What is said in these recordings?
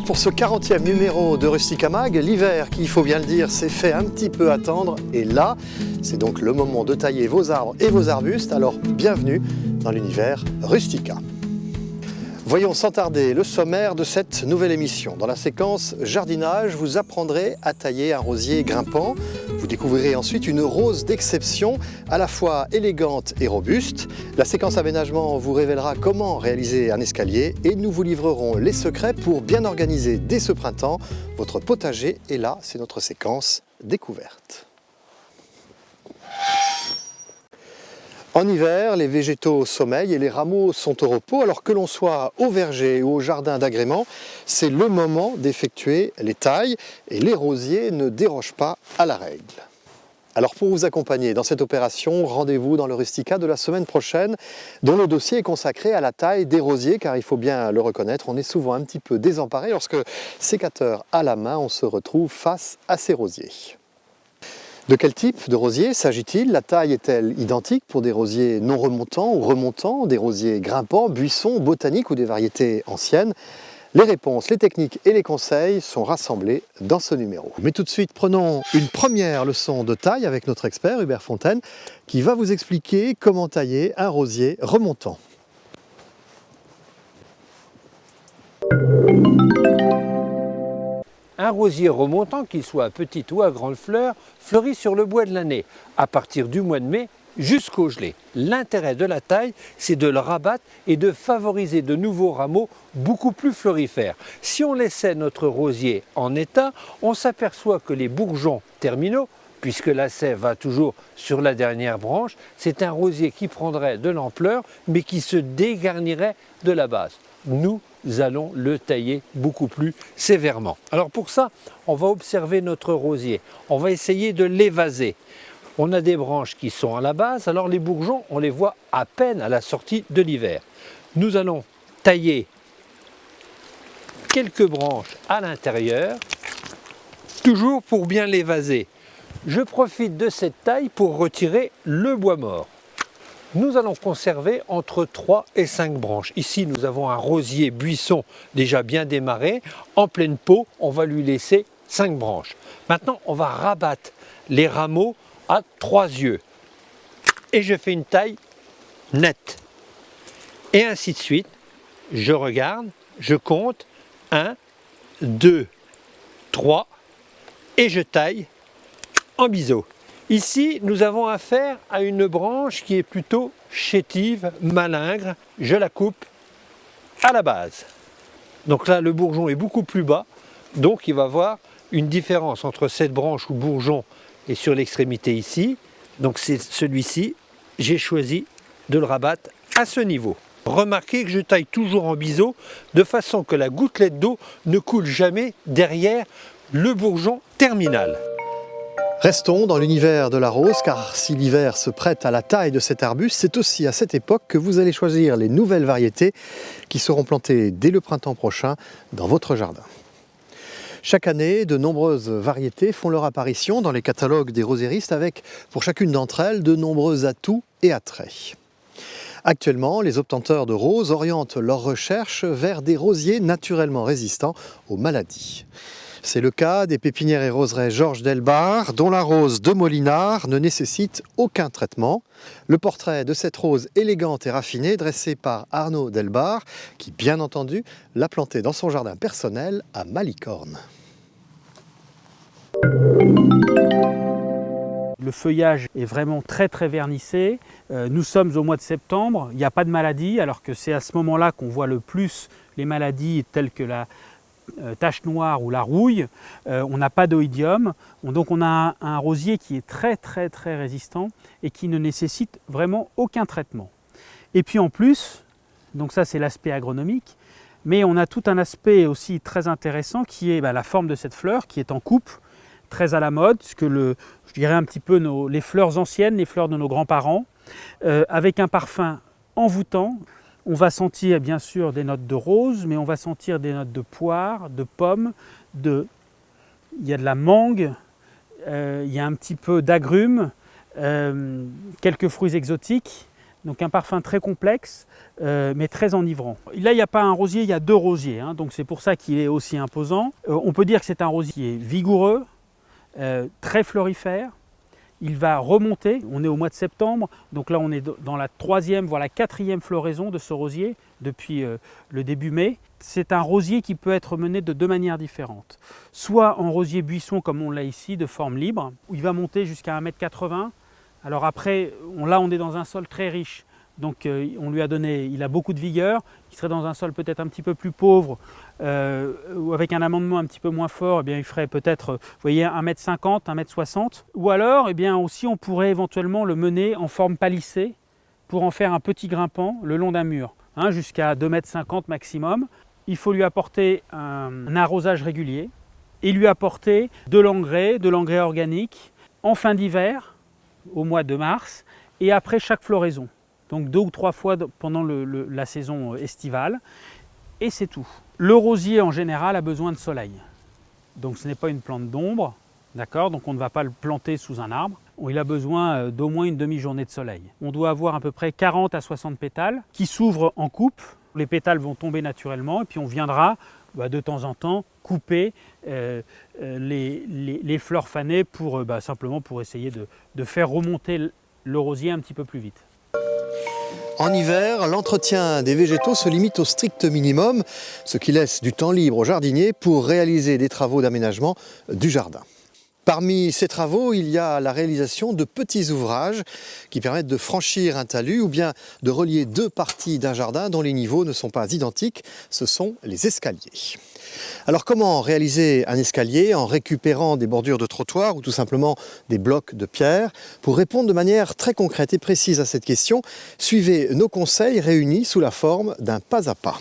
pour ce 40e numéro de Rustica Mag. L'hiver, qui, il faut bien le dire, s'est fait un petit peu attendre. Et là, c'est donc le moment de tailler vos arbres et vos arbustes. Alors, bienvenue dans l'univers Rustica. Voyons sans tarder le sommaire de cette nouvelle émission. Dans la séquence jardinage, vous apprendrez à tailler un rosier grimpant. Vous découvrirez ensuite une rose d'exception, à la fois élégante et robuste. La séquence aménagement vous révélera comment réaliser un escalier et nous vous livrerons les secrets pour bien organiser dès ce printemps votre potager. Et là, c'est notre séquence découverte. En hiver, les végétaux sommeillent et les rameaux sont au repos, alors que l'on soit au verger ou au jardin d'agrément, c'est le moment d'effectuer les tailles et les rosiers ne dérogent pas à la règle. Alors pour vous accompagner dans cette opération, rendez-vous dans le Rustica de la semaine prochaine, dont le dossier est consacré à la taille des rosiers, car il faut bien le reconnaître, on est souvent un petit peu désemparé lorsque, sécateur à la main, on se retrouve face à ces rosiers. De quel type de rosier s'agit-il? La taille est-elle identique pour des rosiers non remontants ou remontants, des rosiers grimpants, buissons, botaniques ou des variétés anciennes? Les réponses, les techniques et les conseils sont rassemblés dans ce numéro. Mais tout de suite, prenons une première leçon de taille avec notre expert Hubert Fontaine qui va vous expliquer comment tailler un rosier remontant. Un rosier remontant, qu'il soit à petite ou à grande fleur, fleurit sur le bois de l'année, à partir du mois de mai jusqu'au gelé. L'intérêt de la taille, c'est de le rabattre et de favoriser de nouveaux rameaux beaucoup plus florifères. Si on laissait notre rosier en état, on s'aperçoit que les bourgeons terminaux, puisque la sève va toujours sur la dernière branche, c'est un rosier qui prendrait de l'ampleur, mais qui se dégarnirait de la base. Nous allons le tailler beaucoup plus sévèrement. Alors pour ça, on va observer notre rosier. On va essayer de l'évaser. On a des branches qui sont à la base, alors les bourgeons, on les voit à peine à la sortie de l'hiver. Nous allons tailler quelques branches à l'intérieur, toujours pour bien l'évaser. Je profite de cette taille pour retirer le bois mort. Nous allons conserver entre 3 et 5 branches. Ici, nous avons un rosier buisson déjà bien démarré. En pleine pot, on va lui laisser 5 branches. Maintenant, on va rabattre les rameaux à 3 yeux. Et je fais une taille nette. Et ainsi de suite. Je regarde, je compte. 1, 2, 3. Et je taille en biseau. Ici, nous avons affaire à une branche qui est plutôt chétive, malingre. Je la coupe à la base. Donc là, le bourgeon est beaucoup plus bas. Donc il va y avoir une différence entre cette branche où le bourgeon est sur l'extrémité ici. Donc c'est celui-ci. J'ai choisi de le rabattre à ce niveau. Remarquez que je taille toujours en biseau de façon que la gouttelette d'eau ne coule jamais derrière le bourgeon terminal. Restons dans l'univers de la rose, car si l'hiver se prête à la taille de cet arbuste, c'est aussi à cette époque que vous allez choisir les nouvelles variétés qui seront plantées dès le printemps prochain dans votre jardin. Chaque année, de nombreuses variétés font leur apparition dans les catalogues des rosieristes avec, pour chacune d'entre elles, de nombreux atouts et attraits. Actuellement, les obtenteurs de roses orientent leurs recherches vers des rosiers naturellement résistants aux maladies. C'est le cas des pépinières et roseraies Georges Delbar, dont la rose de Molinard ne nécessite aucun traitement. Le portrait de cette rose élégante et raffinée dressé par Arnaud Delbar, qui bien entendu l'a plantée dans son jardin personnel à Malicorne. Le feuillage est vraiment très vernissé. Nous sommes au mois de septembre, il n'y a pas de maladie, alors que c'est à ce moment-là qu'on voit le plus les maladies telles que la tache noire ou la rouille. On n'a pas d'oïdium, donc on a un rosier qui est très résistant et qui ne nécessite vraiment aucun traitement. Et puis en plus, donc ça c'est l'aspect agronomique, mais on a tout un aspect aussi très intéressant qui est la forme de cette fleur qui est en coupe, très à la mode, je dirais un petit peu les fleurs anciennes, les fleurs de nos grands-parents, avec un parfum envoûtant. On va sentir bien sûr des notes de rose, mais on va sentir des notes de poire, de pomme, il y a de la mangue, il y a un petit peu d'agrumes, quelques fruits exotiques, Donc un parfum très complexe, mais très enivrant. Là, il n'y a pas un rosier, il y a 2 rosiers, hein, donc c'est pour ça qu'il est aussi imposant. On peut dire que c'est un rosier vigoureux, très florifère. Il va remonter, on est au mois de septembre, donc là on est dans la 3e, voire la 4e floraison de ce rosier depuis le début mai. C'est un rosier qui peut être mené de 2 manières différentes. Soit en rosier buisson comme on l'a ici, de forme libre, où il va monter jusqu'à 1,80 m. Alors après, là on est dans un sol très riche, donc on lui a donné, il a beaucoup de vigueur. Il serait dans un sol peut-être un petit peu plus pauvre, ou avec un amendement un petit peu moins fort, eh bien, il ferait peut-être, vous voyez, 1,50 m, 1,60 m. Ou alors, eh bien, aussi on pourrait éventuellement le mener en forme palissée pour en faire un petit grimpant le long d'un mur, hein, jusqu'à 2,50 m maximum. Il faut lui apporter un arrosage régulier et lui apporter de l'engrais organique en fin d'hiver, au mois de mars, et après chaque floraison. Donc 2 ou 3 fois pendant la saison estivale, et c'est tout. Le rosier en général a besoin de soleil. Donc ce n'est pas une plante d'ombre, d'accord ? Donc on ne va pas le planter sous un arbre. Il a besoin d'au moins une demi-journée de soleil. On doit avoir à peu près 40 à 60 pétales qui s'ouvrent en coupe. Les pétales vont tomber naturellement et puis on viendra de temps en temps couper les fleurs fanées pour, simplement pour essayer de faire remonter le rosier un petit peu plus vite. En hiver, l'entretien des végétaux se limite au strict minimum, ce qui laisse du temps libre aux jardiniers pour réaliser des travaux d'aménagement du jardin. Parmi ces travaux, il y a la réalisation de petits ouvrages qui permettent de franchir un talus ou bien de relier 2 parties d'un jardin dont les niveaux ne sont pas identiques, ce sont les escaliers. Alors comment réaliser un escalier en récupérant des bordures de trottoir ou tout simplement des blocs de pierre? Pour répondre de manière très concrète et précise à cette question, suivez nos conseils réunis sous la forme d'un pas à pas.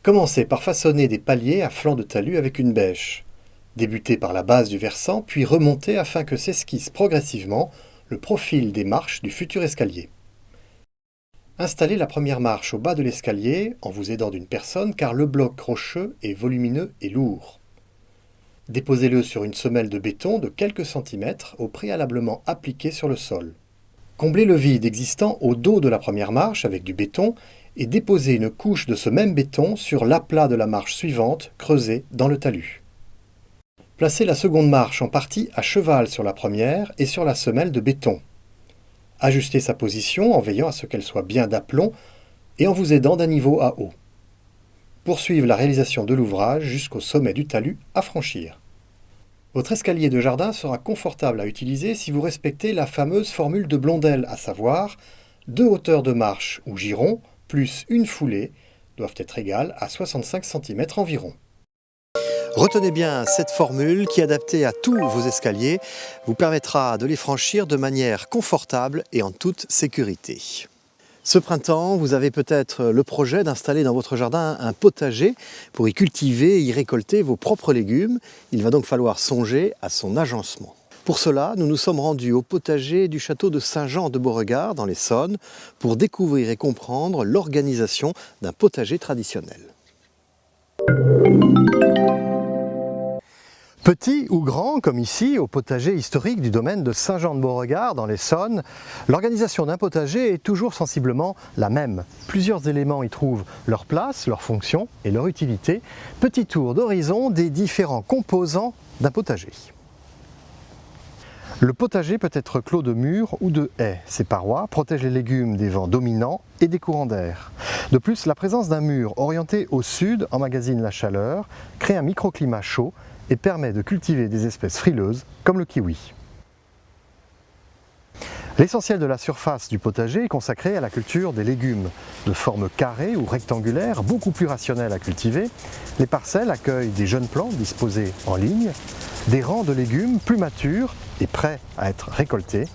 Commencez par façonner des paliers à flanc de talus avec une bêche. Débutez par la base du versant, puis remontez afin que s'esquisse progressivement le profil des marches du futur escalier. Installez la première marche au bas de l'escalier en vous aidant d'une personne car le bloc rocheux est volumineux et lourd. Déposez-le sur une semelle de béton de quelques centimètres au préalablement appliqué sur le sol. Comblez le vide existant au dos de la première marche avec du béton et déposez une couche de ce même béton sur l'aplat de la marche suivante creusée dans le talus. Placez la seconde marche en partie à cheval sur la première et sur la semelle de béton. Ajustez sa position en veillant à ce qu'elle soit bien d'aplomb et en vous aidant d'un niveau à haut. Poursuivre la réalisation de l'ouvrage jusqu'au sommet du talus à franchir. Votre escalier de jardin sera confortable à utiliser si vous respectez la fameuse formule de Blondel, à savoir 2 hauteurs de marche ou girons plus une foulée doivent être égales à 65 cm environ. Retenez bien cette formule qui, adaptée à tous vos escaliers, vous permettra de les franchir de manière confortable et en toute sécurité. Ce printemps, vous avez peut-être le projet d'installer dans votre jardin un potager pour y cultiver et y récolter vos propres légumes. Il va donc falloir songer à son agencement. Pour cela, nous nous sommes rendus au potager du château de Saint-Jean de Beauregard dans l'Essonne pour découvrir et comprendre l'organisation d'un potager traditionnel. Petit ou grand, comme ici, au potager historique du domaine de Saint-Jean de Beauregard dans l'Essonne, l'organisation d'un potager est toujours sensiblement la même. Plusieurs éléments y trouvent leur place, leur fonction et leur utilité. Petit tour d'horizon des différents composants d'un potager. Le potager peut être clos de murs ou de haies. Ces parois protègent les légumes des vents dominants et des courants d'air. De plus, la présence d'un mur orienté au sud emmagasine la chaleur, crée un microclimat chaud et permet de cultiver des espèces frileuses comme le kiwi. L'essentiel de la surface du potager est consacré à la culture des légumes. De forme carrée ou rectangulaire, beaucoup plus rationnelle à cultiver, les parcelles accueillent des jeunes plants disposés en ligne, des rangs de légumes plus matures et prêts à être récoltés,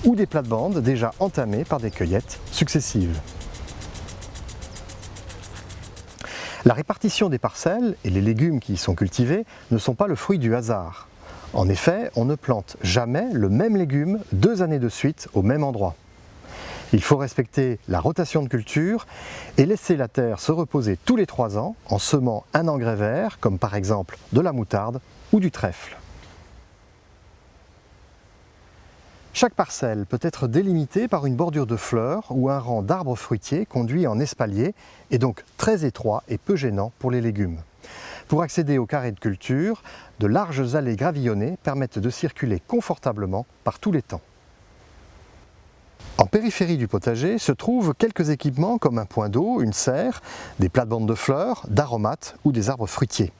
ou des plates-bandes déjà entamées par des cueillettes successives. La répartition des parcelles et les légumes qui y sont cultivés ne sont pas le fruit du hasard. En effet, on ne plante jamais le même légume 2 années de suite au même endroit. Il faut respecter la rotation de culture et laisser la terre se reposer tous les 3 ans en semant un engrais vert, comme par exemple de la moutarde ou du trèfle. Chaque parcelle peut être délimitée par une bordure de fleurs ou un rang d'arbres fruitiers conduit en espalier et donc très étroit et peu gênant pour les légumes. Pour accéder au carré de culture, de larges allées gravillonnées permettent de circuler confortablement par tous les temps. En périphérie du potager se trouvent quelques équipements comme un point d'eau, une serre, des plates-bandes de fleurs, d'aromates ou des arbres fruitiers.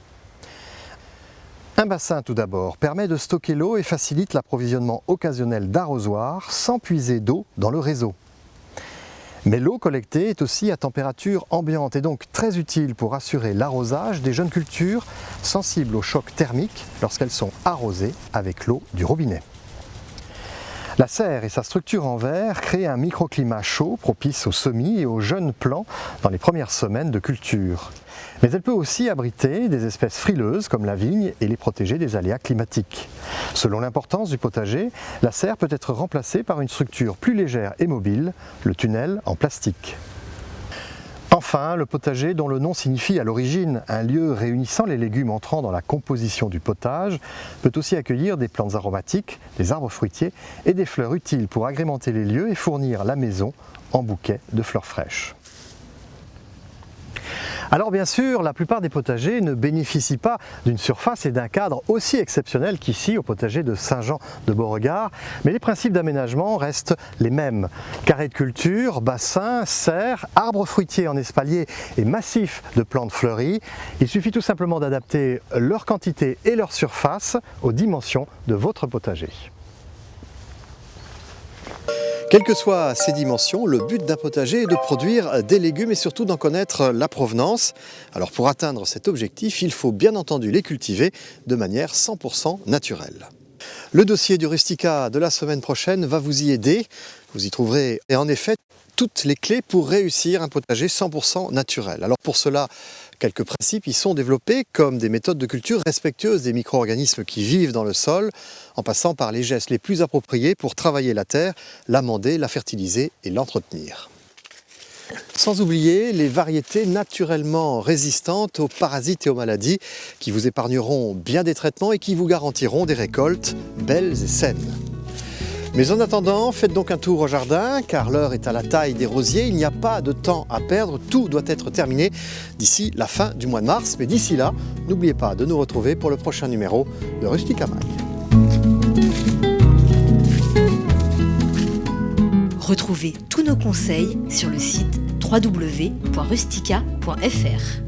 Un bassin tout d'abord permet de stocker l'eau et facilite l'approvisionnement occasionnel d'arrosoirs sans puiser d'eau dans le réseau. Mais l'eau collectée est aussi à température ambiante et donc très utile pour assurer l'arrosage des jeunes cultures sensibles au choc thermique lorsqu'elles sont arrosées avec l'eau du robinet. La serre et sa structure en verre créent un microclimat chaud propice aux semis et aux jeunes plants dans les premières semaines de culture. Mais elle peut aussi abriter des espèces frileuses comme la vigne et les protéger des aléas climatiques. Selon l'importance du potager, la serre peut être remplacée par une structure plus légère et mobile, le tunnel en plastique. Enfin, le potager, dont le nom signifie à l'origine un lieu réunissant les légumes entrant dans la composition du potage, peut aussi accueillir des plantes aromatiques, des arbres fruitiers et des fleurs utiles pour agrémenter les lieux et fournir la maison en bouquets de fleurs fraîches. Alors bien sûr, la plupart des potagers ne bénéficient pas d'une surface et d'un cadre aussi exceptionnels qu'ici au potager de Saint-Jean-de-Beauregard, mais les principes d'aménagement restent les mêmes. Carré de culture, bassin, serre, arbres fruitiers en espalier et massifs de plantes fleuries. Il suffit tout simplement d'adapter leur quantité et leur surface aux dimensions de votre potager. Quelles que soient ces dimensions, le but d'un potager est de produire des légumes et surtout d'en connaître la provenance. Alors pour atteindre cet objectif, il faut bien entendu les cultiver de manière 100% naturelle. Le dossier du Rustica de la semaine prochaine va vous y aider. Vous y trouverez en effet toutes les clés pour réussir un potager 100% naturel. Alors pour cela, quelques principes y sont développés, comme des méthodes de culture respectueuses des micro-organismes qui vivent dans le sol, en passant par les gestes les plus appropriés pour travailler la terre, l'amender, la fertiliser et l'entretenir. Sans oublier les variétés naturellement résistantes aux parasites et aux maladies qui vous épargneront bien des traitements et qui vous garantiront des récoltes belles et saines. Mais en attendant, faites donc un tour au jardin, car l'heure est à la taille des rosiers, il n'y a pas de temps à perdre, tout doit être terminé d'ici la fin du mois de mars. Mais d'ici là, n'oubliez pas de nous retrouver pour le prochain numéro de Rustica Mag. Retrouvez tous nos conseils sur le site www.rustica.fr.